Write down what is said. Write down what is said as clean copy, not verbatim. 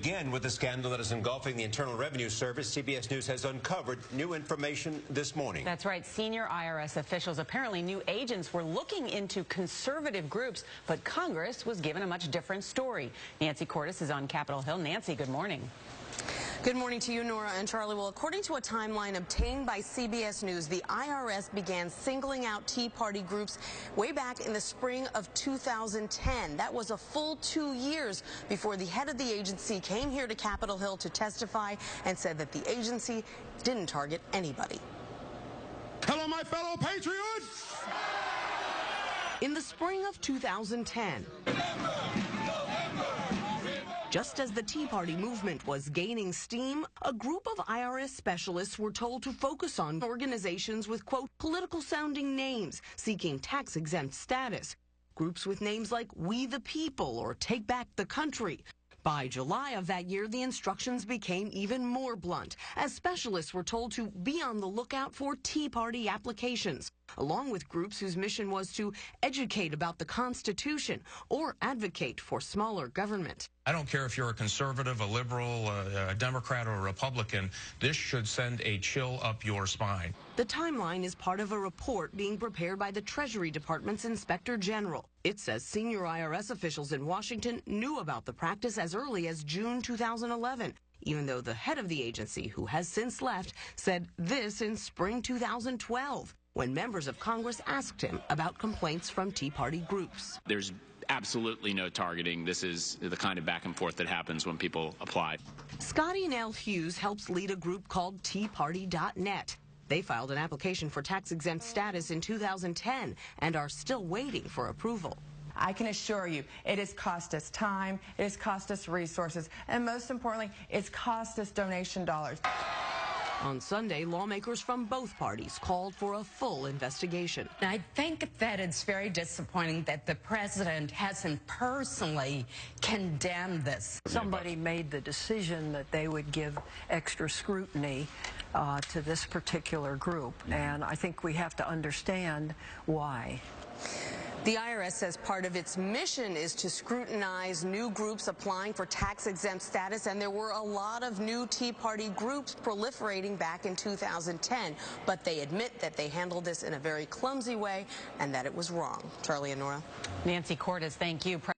begin with the scandal that is engulfing the Internal Revenue Service. CBS News has uncovered new information this morning. That's right. Senior IRS officials apparently knew agents were looking into conservative groups, but Congress was given a much different story. Nancy Cordes is on Capitol Hill. Nancy, good morning. Good morning to you, Nora and Charlie. Well, according to a timeline obtained by CBS News, the IRS began singling out Tea Party groups way back in the spring of 2010. That was a full 2 years before the head of the agency came here to Capitol Hill to testify and said that the agency didn't target anybody. Hello, my fellow patriots! In the spring of 2010, just as the Tea Party movement was gaining steam, a group of IRS specialists were told to focus on organizations with, quote, political-sounding names seeking tax-exempt status. Groups with names like We the People or Take Back the Country. By July of that year, the instructions became even more blunt, as specialists were told to be on the lookout for Tea Party applications, along with groups whose mission was to educate about the Constitution or advocate for smaller government. I don't care if you're a conservative, a liberal, a Democrat, or a Republican. This should send a chill up your spine. The timeline is part of a report being prepared by the Treasury Department's Inspector General. It says senior IRS officials in Washington knew about the practice as early as June 2011, even though the head of the agency, who has since left, said this in spring 2012, when members of Congress asked him about complaints from Tea Party groups. There's absolutely no targeting. This is the kind of back and forth that happens when people apply. Scottie and Hughes helps lead a group called TeaParty.net. They filed an application for tax-exempt status in 2010 and are still waiting for approval. I can assure you, it has cost us time, it has cost us resources, and most importantly, it's cost us donation dollars. On Sunday, lawmakers from both parties called for a full investigation. I think that it's very disappointing that the president hasn't personally condemned this. Somebody made the decision that they would give extra scrutiny to this particular group, and I think we have to understand why. The IRS says part of its mission is to scrutinize new groups applying for tax-exempt status, and there were a lot of new Tea Party groups proliferating back in 2010. But they admit that they handled this in a very clumsy way and that it was wrong. Charlie and Nora. Nancy Cordes, thank you.